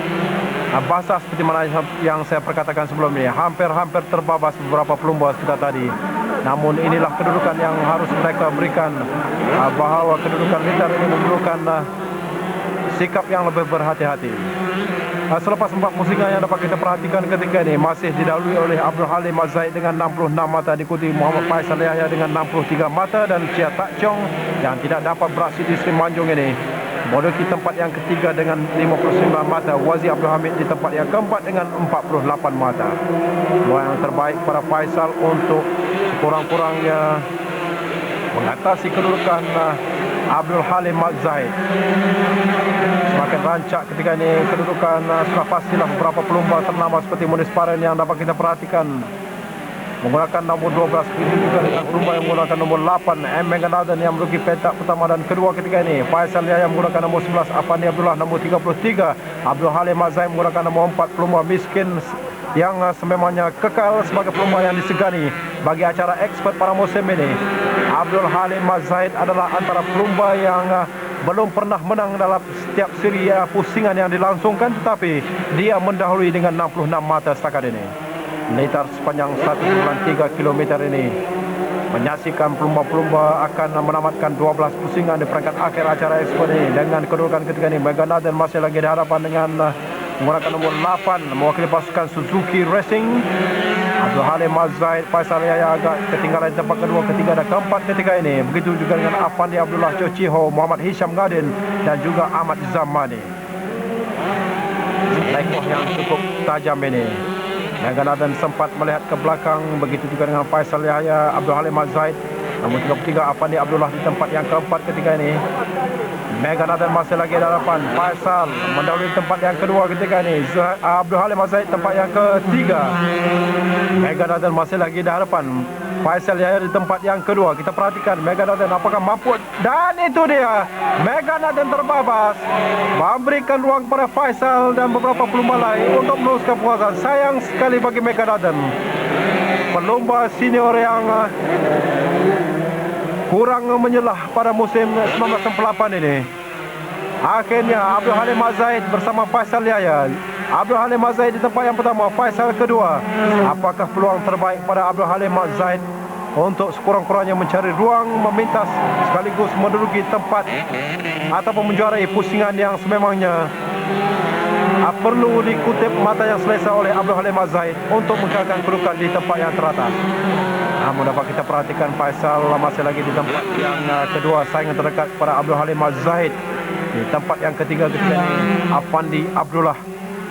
basah seperti mana yang saya perkatakan sebelum ini, hampir-hampir terbabas beberapa pelumba kita tadi. Namun inilah kedudukan yang harus mereka berikan, bahawa kedudukan litar ini memerlukan sikap yang lebih berhati-hati. Selepas 4 pusingan yang dapat kita perhatikan ketika ini masih didahului oleh Abdul Halim Azzaid dengan 66 mata, diikuti Muhammad Faisal Yahya dengan 63 mata dan Chia Tak Chong yang tidak dapat beraksi di Semenanjung ini menduduki tempat yang ketiga dengan 59 mata. Wazi Abdul Hamid di tempat yang keempat dengan 48 mata. Peluang yang terbaik para Faisal untuk sekurang-kurangnya mengatasi kedudukan Abdul Halim Azzaid. Semakin rancak ketika ini kedudukan. Sudah pastilah beberapa pelumba ternama seperti Munis Paran yang dapat kita perhatikan menggunakan nombor 12, juga dengan pelumba yang menggunakan nombor 8, M. Meganathan yang menduduki petak pertama dan kedua ketika ini. Faisal Yahya menggunakan nombor 11, Afandi Abdullah nombor 33, Abdul Halim Azzaid menggunakan nombor 4, pelumba miskin yang sememangnya kekal sebagai pelumba yang disegani bagi acara Expert pada musim ini. Abdul Halim Azzaid adalah antara pelumba yang belum pernah menang dalam setiap siri pusingan yang dilangsungkan, tetapi dia mendahului dengan 66 mata setakat ini. Litar sepanjang 1.3 km ini menyaksikan pelumba-pelumba akan menamatkan 12 pusingan di peringkat akhir acara ekspor ini. Dengan kedudukan ketiga ini, Meganathan masih lagi di hadapan dengan menggunakan nombor 8 mewakili pasukan Suzuki Racing. Abdul Halim Al-Zaid, Faisal Yahya agak ketinggalan di tempat kedua, ketiga dan keempat ketika ini. Begitu juga dengan Afandi Abdullah Chociho, Muhammad Hisham Gadin dan juga Ahmad Zamani. Lekoh yang cukup tajam ini. Meganathan sempat melihat ke belakang, begitu juga dengan Faisal Yahya, Abdul Halim Al-Zaid. Nombor 33 Afandi Abdullah di tempat yang keempat ketika ini. Meganathan masih lagi di hadapan. Faisal mendahului tempat yang kedua ketika ini. Abdul Halim Al-Zaid tempat yang ketiga. Meganathan masih lagi di hadapan. Faisal Yahya di tempat yang kedua. Kita perhatikan Meganathan apakah mampu. Dan itu dia, Meganathan terbabas, memberikan ruang kepada Faisal dan beberapa pelumba lain untuk meneruskan puasan. Sayang sekali bagi Meganathan, pelumba senior yang kurang menyelah pada musim 1998 ini. Akhirnya Abdul Halim Al-Zaid bersama Faisal Yahya. Abdul Halim Al-Zaid di tempat yang pertama, Faisal kedua. Apakah peluang terbaik pada Abdul Halim Al-Zaid untuk sekurang-kurangnya mencari ruang memintas sekaligus menduduki tempat ataupun menjuarai pusingan yang sememangnya perlu dikutip mata yang selesa oleh Abdul Halim Al-Zaid untuk mengkekalkan kedudukan di tempat yang teratas. Namun dapat kita perhatikan Faisal masih lagi di tempat yang kedua, saingan terdekat pada Abdul Halim Al-Zaid. Di tempat yang ketiga ketika ini Afandi Abdullah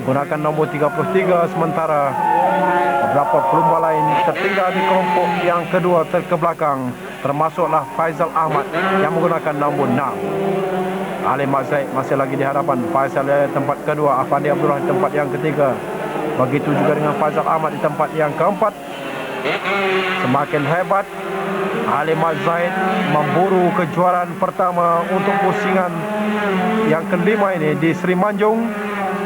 menggunakan nombor 33, sementara beberapa pelumba lain tertinggal di kelompok yang kedua ke belakang, termasuklah Faisal Ahmad yang menggunakan nombor 6. Halim Al-Zaid masih lagi di hadapan. Faisal di tempat kedua, Afandi Abdullah di tempat yang ketiga. Begitu juga dengan Faisal Ahmad di tempat yang keempat. Semakin hebat Halim Al-Zaid memburu kejuaraan pertama untuk pusingan yang kelima ini di Seri Manjung,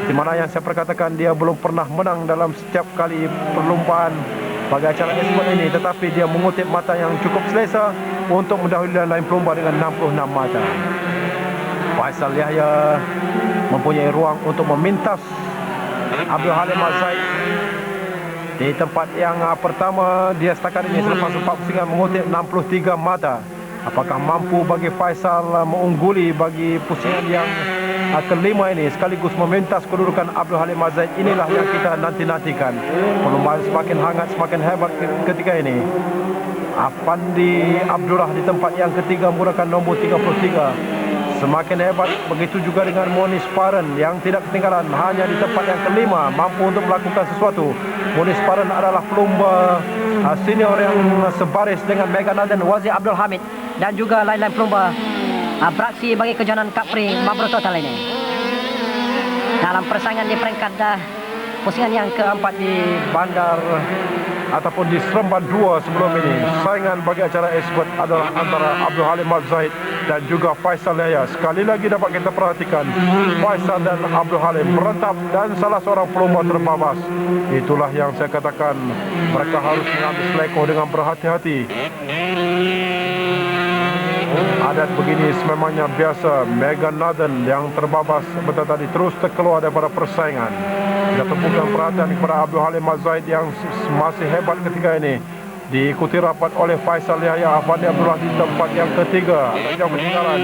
di mana yang saya perkatakan dia belum pernah menang dalam setiap kali perlombaan bagi acara ekspor ini, tetapi dia mengutip mata yang cukup selesa untuk mendahului lain pelumba dengan 66 mata. Faisal Yahya mempunyai ruang untuk memintas Abdul Halim Al-Zaid di tempat yang pertama. Dia setakat ini selepas 4 pusingan mengutip 63 mata. Apakah mampu bagi Faisal mengungguli bagi pusingan yang kelima ini sekaligus memintas kedudukan Abdul Halim Al-Zaid? Inilah yang kita nanti-nantikan. Perlombaan semakin hangat, semakin hebat ketika ini. Afandi Abdullah di tempat yang ketiga menggunakan nombor 33. Semakin hebat, begitu juga dengan Monis Paren yang tidak ketinggalan hanya di tempat yang kelima, mampu untuk melakukan sesuatu. Monis Paren adalah pelumba senior yang sebaris dengan Meganathan, Wazir Abdul Hamid dan juga lain-lain pelumba beraksi bagi kejohanan Kapri Mabrur Total ini. Dalam persaingan di peringkat pusingan yang keempat di bandar ataupun di Seremban 2 sebelum ini, saingan bagi acara ekspor adalah antara Abdul Halim Al-Zaid dan juga Faisal Yahya. Sekali lagi dapat kita perhatikan Faisal dan Abdul Halim merentap dan salah seorang pelumba terbabas. Itulah yang saya katakan, mereka harus mengambil selekoh dengan berhati-hati. Adat begini sememangnya biasa. Meganathan yang terbabas sebentar tadi terus terkeluar daripada persaingan. Kita tumpukan perhatian kepada Abdul Halim Al-Zaid yang masih hebat ketika ini, diikuti rapat oleh Faisal Yahya. Afandi Abdullah di tempat yang ketiga, agak jauh ketinggalan.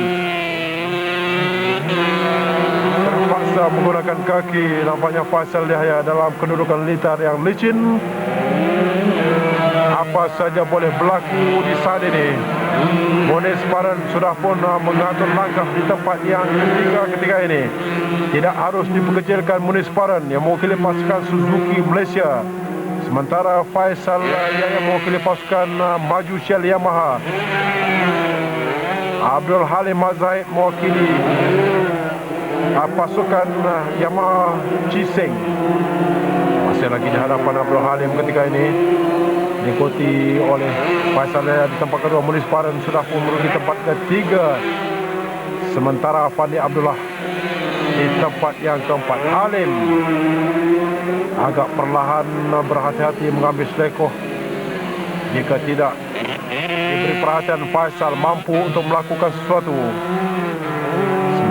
Terpaksa menggunakan kaki nampaknya Faisal Yahya dalam kedudukan litar yang licin. Apa saja boleh berlaku di saat ini. Monis Paren sudah pun mengatur langkah di tempat yang ketiga ketika ini. Tidak harus diperkecilkan Monis Paren yang mewakili pasukan Suzuki Malaysia, sementara Faisal yang mewakili pasukan Maju Shell Yamaha. Abdul Halim Al-Zaid mewakili pasukan Yamaha Ciseng. Masih lagi di hadapan Abdul Halim ketika ini, diikuti oleh Faisal di tempat kedua. Monis Paren sudah pun menuju tempat ketiga, sementara Afandi Abdullah di tempat yang keempat. Halim agak perlahan berhati-hati mengambil selekoh. Jika tidak diberi perhatian, Faisal mampu untuk melakukan sesuatu.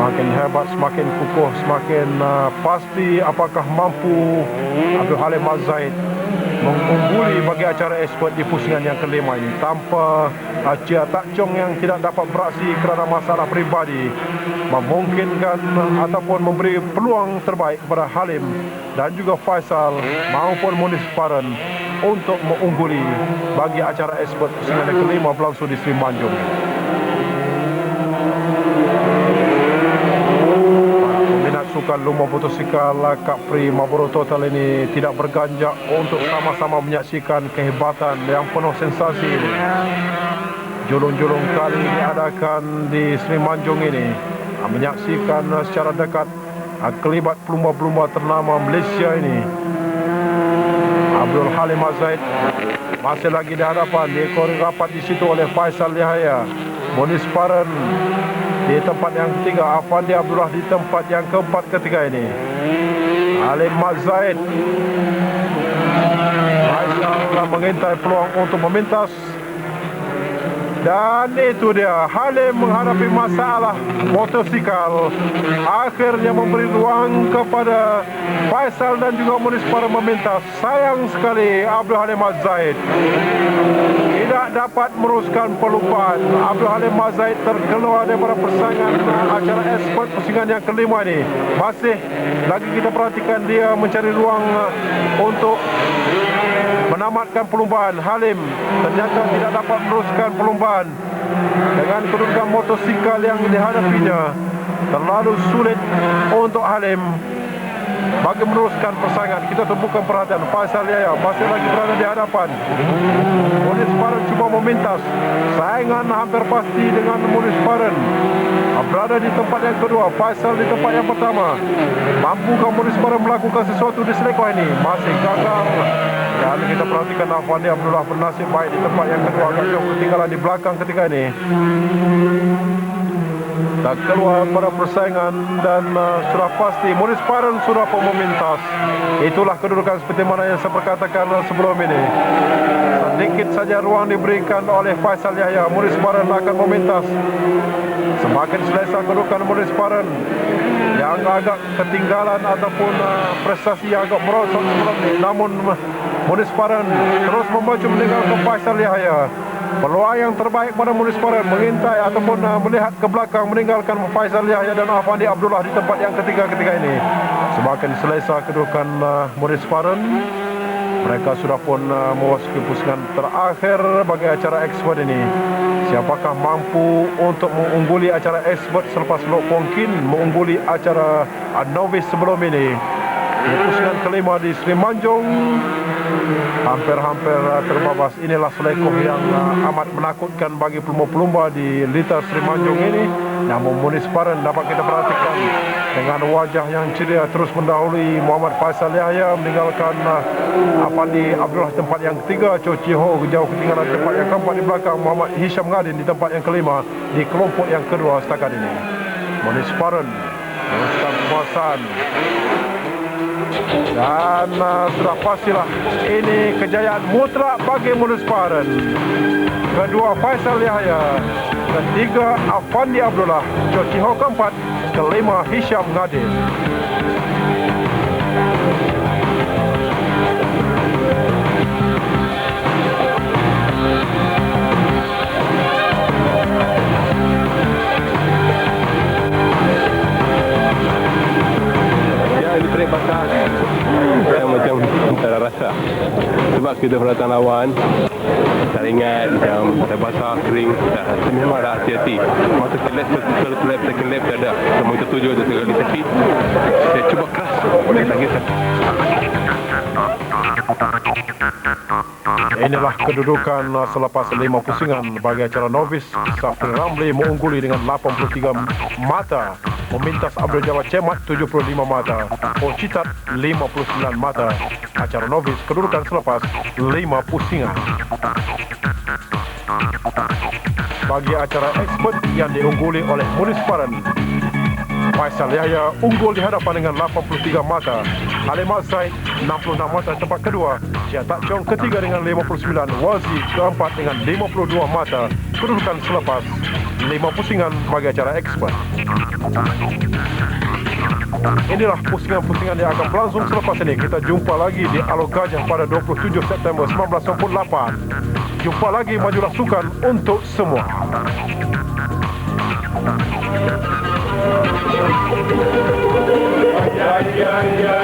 Semakin hebat, semakin kukuh, semakin pasti apakah mampu Abdul Halim Az-Zaid mengungguli bagi acara expert di pusingan yang kelima ini tanpa Chia Tak Chong yang tidak dapat beraksi kerana masalah peribadi, memungkinkan ataupun memberi peluang terbaik kepada Halim dan juga Faisal maupun Munis Faran untuk mengungguli bagi acara expert pusingan yang kelima berlangsung di Sri Manjung. Sukan lumba motosikal Capri Marlboro Total ini tidak berganjak untuk sama-sama menyaksikan kehebatan yang penuh sensasi ini. Julung-julung kali diadakan di Sri Manjung ini menyaksikan secara dekat kelibat pelumba-pelumba ternama Malaysia ini. Abdul Halim Az-Zaid masih lagi di hadapan, diekori rapat di situ oleh Faisal Yahya. Munis Faran di tempat yang ketiga, Afandi Abdullah di tempat yang keempat ketika ini. Halim Az-Zaid Faisal mengintai peluang untuk memintas, dan itu dia, Halim menghadapi masalah motosikal akhirnya memberi ruang kepada Faisal dan juga Munis Faran memintas. Sayang sekali Abdul Halim Az-Zaid tidak dapat meneruskan perlumbaan. Abdul Halim Az-Zaid terkeluar daripada persaingan acara expert pusingan yang kelima ini. Masih lagi kita perhatikan dia mencari ruang untuk menamatkan perlumbaan. Halim ternyata tidak dapat meneruskan perlumbaan dengan kedudukan motosikal yang dihadapinya. Terlalu sulit untuk Halim bagi meneruskan persaingan. Kita tumpukan perhatian Faisal Yahya masih lagi berada di hadapan. Munis Faran cuba memintas, saingan hampir pasti dengan Munis Faran berada di tempat yang kedua, Faisal di tempat yang pertama. Mampukah Munis Faran melakukan sesuatu di selekoh ini? Masih gagal. Dan kita perhatikan Afandi Abdullah bernasib baik di tempat yang kedua, agak jauh ketinggalan di belakang ketika ini. Tak keluar pada persaingan dan sudah pasti Munis Faran sudah pun memintas. Itulah kedudukan seperti mana yang saya perkatakan sebelum ini. Sedikit saja ruang diberikan oleh Faisal Yahya, Munis Faran akan memintas. Semakin selesa kedudukan Munis Faran yang agak ketinggalan ataupun prestasi yang agak merosot sebelum ini. Namun Munis Faran terus memaju meninggalkan Faisal Yahya. Peluang yang terbaik pada Munis Faran mengintai ataupun melihat ke belakang meninggalkan Faisal Yahya dan Afandi Abdullah di tempat yang ketiga ketika ini. Semakin selesa kedudukan Munis Faran. Mereka sudah pun memasuki pusingan terakhir bagi acara expert ini. Siapakah mampu untuk mengungguli acara expert selepas Lok Puang Kin mengungguli acara novice sebelum ini? Di pusingan kelima di Sri Manjung hampir-hampir terbabas. Inilah selekoh yang amat menakutkan bagi pelumba-pelumba di Lita Sri Manjung ini. Namun Munis Faran dapat kita perhatikan dengan wajah yang ceria terus mendahului Muhammad Faisal Yahya, meninggalkan Afandi Abdullah tempat yang ketiga. Cho Chi Ho jauh ketinggalan tempat yang keempat di belakang Muhammad Hisham Ngadin di tempat yang kelima di kelompok yang kedua setakat ini. Munis Faran meneruskan penguasaan. Dan sudah pastilah ini kejayaan mutlak bagi Munis Faran. Kedua Faisal Yahya, ketiga Afandi Abdullah, Cho Chi Ho keempat, kelima Hisham Ngadin. Ini trek basah yang macam tak ada rasa. Sebab kita perhatian lawan, tak ingat macam tak basah, kering, tak memang ada hati-hati. Masa kelab, second lap tak ada. Semua itu tujuh ada sekali, tapi saya cuba keras. Kita Inilah kedudukan selepas 5 pusingan bagi acara novice. Safri Ramli mengungguli dengan 83 mata, memintas Abdul Jawad Cemat 75 mata, Pocitat 59 mata. Acara novice kedudukan selepas 5 pusingan. Bagi acara expert yang diungguli oleh Munis Faran, Faisal Yahya unggul di hadapan dengan 83 mata. Halim Al-Said 66 mata tempat kedua. Syah Tak Chong ketiga dengan 59. Wazi keempat dengan 52 mata. Kedudukan selepas 5 pusingan bagi acara expert. Inilah pusingan-pusingan yang akan berlangsung selepas ini. Kita jumpa lagi di Alor Gajah pada 27 September 1998. Jumpa lagi, majulah sukan untuk semua. Ya, ya, ya.